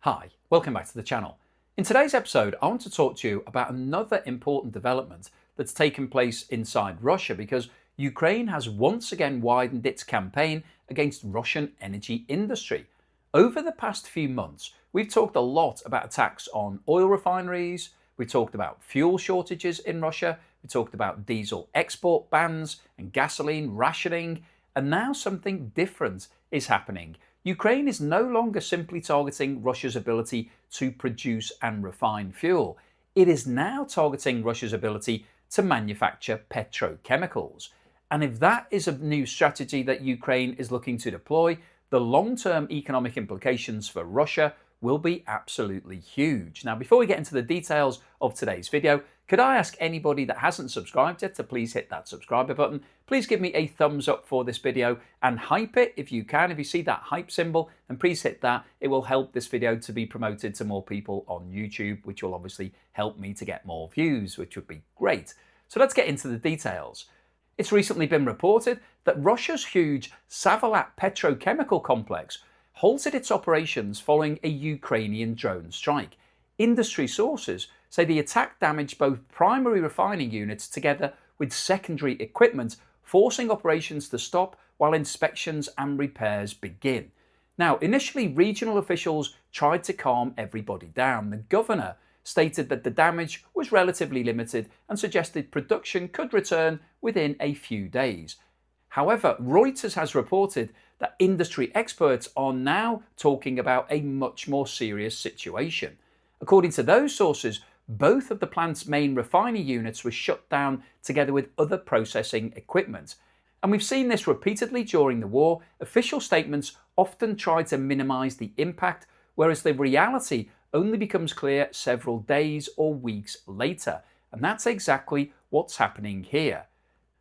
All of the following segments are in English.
Hi, welcome back to the channel. In today's episode, I want to talk to you about another important development that's taken place inside Russia because Ukraine has once again widened its campaign against Russian energy industry. Over the past few months, we've talked a lot about attacks on oil refineries, we talked about fuel shortages in Russia, we talked about diesel export bans and gasoline rationing, and now something different is happening. Ukraine is no longer simply targeting Russia's ability to produce and refine fuel. It is now targeting Russia's ability to manufacture petrochemicals. And if that is a new strategy that Ukraine is looking to deploy, the long-term economic implications for Russia will be absolutely huge. Now, before we get into the details of today's video, could I ask anybody that hasn't subscribed yet to please hit that subscribe button? Please give me a thumbs up for this video and hype it if you can. If you see that hype symbol, then please hit that. It will help this video to be promoted to more people on YouTube, which will obviously help me to get more views, which would be great. So let's get into the details. It's recently been reported that Russia's huge Salavat petrochemical complex halted its operations following a Ukrainian drone strike. Industry sources say the attack damaged both primary refining units together with secondary equipment, forcing operations to stop while inspections and repairs begin. Now, initially, regional officials tried to calm everybody down. The governor stated that the damage was relatively limited and suggested production could return within a few days. However, Reuters has reported that industry experts are now talking about a much more serious situation. According to those sources, both of the plant's main refining units were shut down together with other processing equipment. And we've seen this repeatedly during the war. Official statements often try to minimize the impact, whereas the reality only becomes clear several days or weeks later. And that's exactly what's happening here.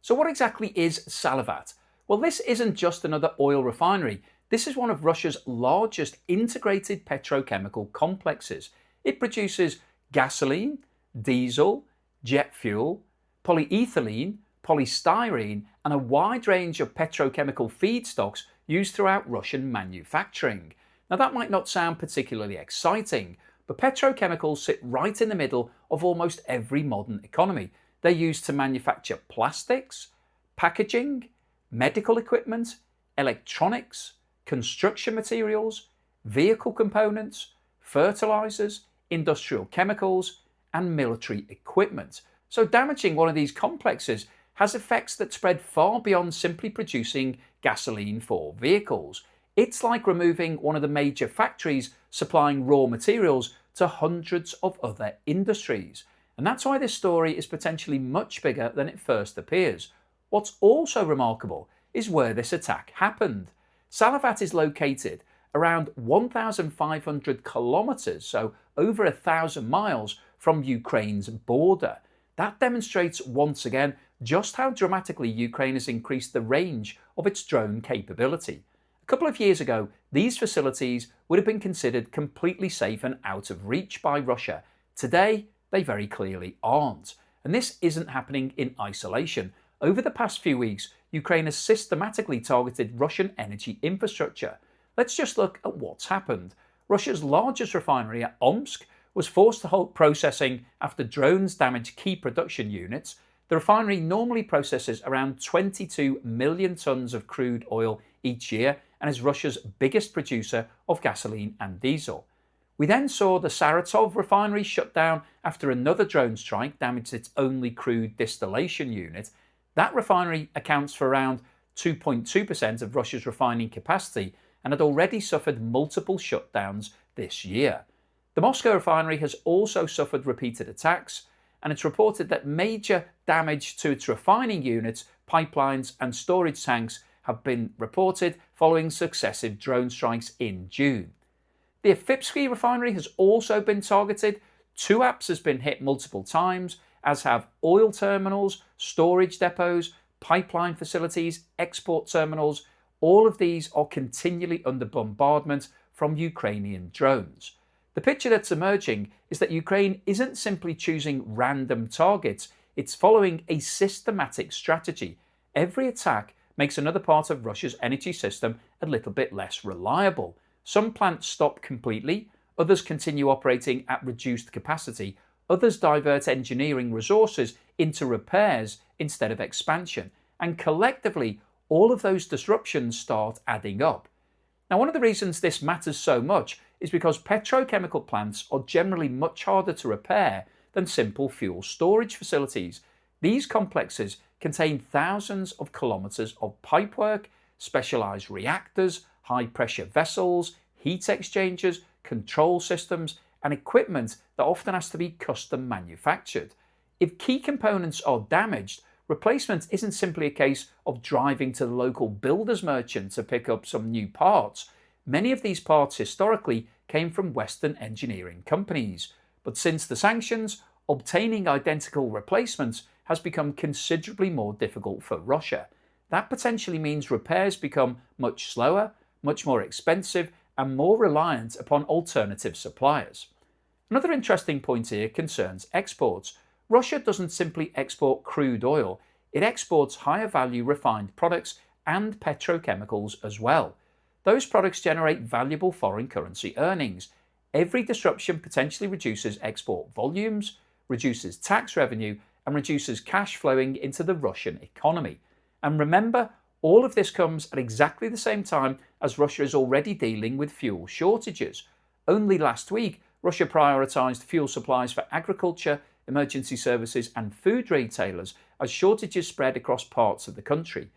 So what exactly is Salivat? Well, this isn't just another oil refinery. This is one of Russia's largest integrated petrochemical complexes. It produces gasoline, diesel, jet fuel, polyethylene, polystyrene, and a wide range of petrochemical feedstocks used throughout Russian manufacturing. Now, that might not sound particularly exciting, but petrochemicals sit right in the middle of almost every modern economy. They're used to manufacture plastics, packaging, medical equipment, electronics, construction materials, vehicle components, fertilizers, industrial chemicals, and military equipment. So damaging one of these complexes has effects that spread far beyond simply producing gasoline for vehicles. It's like removing one of the major factories supplying raw materials to hundreds of other industries. And that's why this story is potentially much bigger than it first appears. What's also remarkable is where this attack happened. Salavat is located around 1,500 kilometers, so over 1,000 miles from Ukraine's border. That demonstrates once again just how dramatically Ukraine has increased the range of its drone capability. A couple of years ago, these facilities would have been considered completely safe and out of reach by Russia. Today, they very clearly aren't. And this isn't happening in isolation. Over the past few weeks, Ukraine has systematically targeted Russian energy infrastructure. Let's just look at what's happened. Russia's largest refinery at Omsk was forced to halt processing after drones damaged key production units. The refinery normally processes around 22 million tons of crude oil each year and is Russia's biggest producer of gasoline and diesel. We then saw the Saratov refinery shut down after another drone strike damaged its only crude distillation unit. That refinery accounts for around 2.2% of Russia's refining capacity and had already suffered multiple shutdowns this year. The Moscow refinery has also suffered repeated attacks, and it's reported that major damage to its refining units, pipelines and storage tanks have been reported following successive drone strikes in June. The Afipsky refinery has also been targeted. Tuapse has been hit multiple times, as have oil terminals, storage depots, pipeline facilities, export terminals. All of these are continually under bombardment from Ukrainian drones. The picture that's emerging is that Ukraine isn't simply choosing random targets, it's following a systematic strategy. Every attack makes another part of Russia's energy system a little bit less reliable. Some plants stop completely, others continue operating at reduced capacity, others divert engineering resources into repairs instead of expansion, and collectively, all of those disruptions start adding up. Now, one of the reasons this matters so much is because petrochemical plants are generally much harder to repair than simple fuel storage facilities. These complexes contain thousands of kilometres of pipework, specialised reactors, high pressure vessels, heat exchangers, control systems, and equipment that often has to be custom manufactured. If key components are damaged, replacement isn't simply a case of driving to the local builder's merchant to pick up some new parts. Many of these parts historically came from Western engineering companies, but since the sanctions, obtaining identical replacements has become considerably more difficult for Russia. That potentially means repairs become much slower, much more expensive, and more reliant upon alternative suppliers. Another interesting point here concerns exports. Russia doesn't simply export crude oil, it exports higher value refined products and petrochemicals as well. Those products generate valuable foreign currency earnings. Every disruption potentially reduces export volumes, reduces tax revenue, and reduces cash flowing into the Russian economy. And remember, all of this comes at exactly the same time as Russia is already dealing with fuel shortages. Only last week, Russia prioritised fuel supplies for agriculture, emergency services, and food retailers as shortages spread across parts of the country.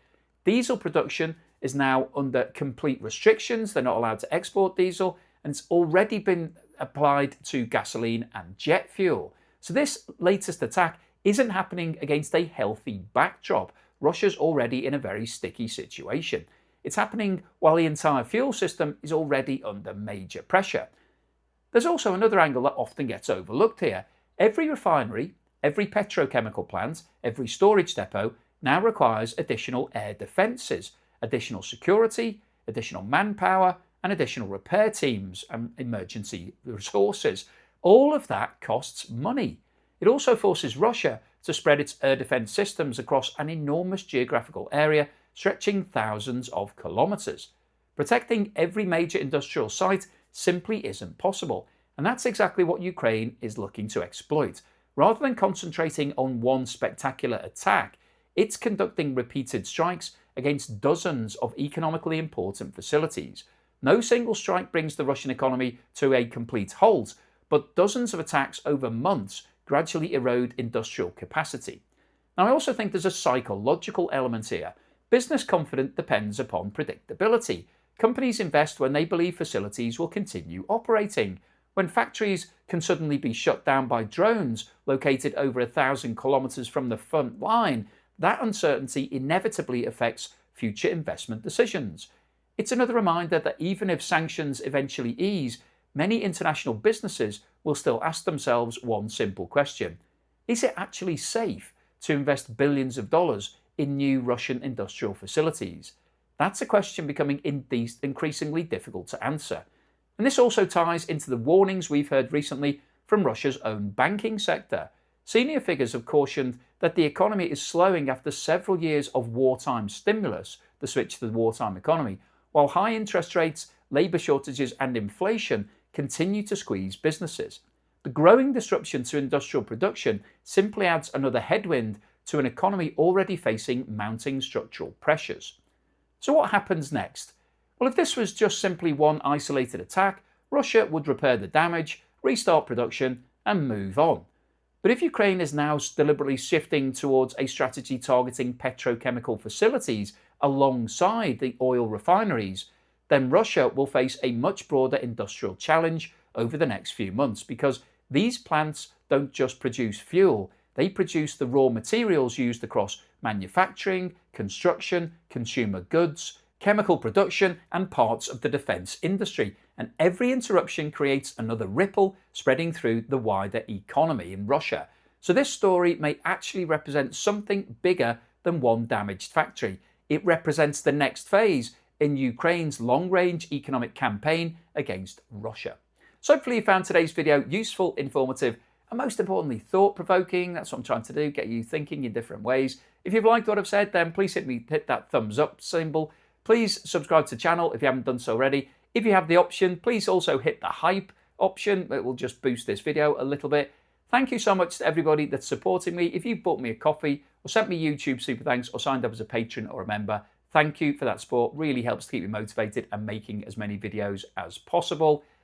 Diesel production is now under complete restrictions. They're not allowed to export diesel, and it's already been applied to gasoline and jet fuel. So this latest attack isn't happening against a healthy backdrop. Russia's already in a very sticky situation. It's happening while the entire fuel system is already under major pressure. There's also another angle that often gets overlooked here. Every refinery, every petrochemical plant, every storage depot now requires additional air defences, additional security, additional manpower, and additional repair teams and emergency resources. All of that costs money. It also forces Russia to spread its air defence systems across an enormous geographical area stretching thousands of kilometres. Protecting every major industrial site simply isn't possible, and that's exactly what Ukraine is looking to exploit. Rather than concentrating on one spectacular attack, it's conducting repeated strikes against dozens of economically important facilities. No single strike brings the Russian economy to a complete halt, but dozens of attacks over months gradually erode industrial capacity. Now, I also think there's a psychological element here. Business confidence depends upon predictability. Companies invest when they believe facilities will continue operating. When factories can suddenly be shut down by drones located over 1,000 kilometres from the front line, that uncertainty inevitably affects future investment decisions. It's another reminder that even if sanctions eventually ease, many international businesses will still ask themselves one simple question: is it actually safe to invest billions of dollars in new Russian industrial facilities? That's a question becoming increasingly difficult to answer. And this also ties into the warnings we've heard recently from Russia's own banking sector. Senior figures have cautioned that the economy is slowing after several years of wartime stimulus, the switch to the wartime economy, while high interest rates, labour shortages, and inflation continue to squeeze businesses. The growing disruption to industrial production simply adds another headwind to an economy already facing mounting structural pressures. So what happens next? Well, if this was just simply one isolated attack, Russia would repair the damage, restart production, and move on. But if Ukraine is now deliberately shifting towards a strategy targeting petrochemical facilities alongside the oil refineries, then Russia will face a much broader industrial challenge over the next few months, because these plants don't just produce fuel, they produce the raw materials used across manufacturing, construction, consumer goods, chemical production, and parts of the defence industry. And every interruption creates another ripple spreading through the wider economy in Russia. So this story may actually represent something bigger than one damaged factory. It represents the next phase in Ukraine's long-range economic campaign against Russia. So hopefully you found today's video useful, informative, and most importantly, thought-provoking. That's what I'm trying to do, get you thinking in different ways. If you've liked what I've said, then please hit that thumbs up symbol. Please subscribe to the channel if you haven't done so already. If you have the option, please also hit the hype option. It will just boost this video a little bit. Thank you so much to everybody that's supporting me. If you've bought me a coffee or sent me YouTube super thanks or signed up as a patron or a member, thank you for that support. Really helps to keep me motivated and making as many videos as possible.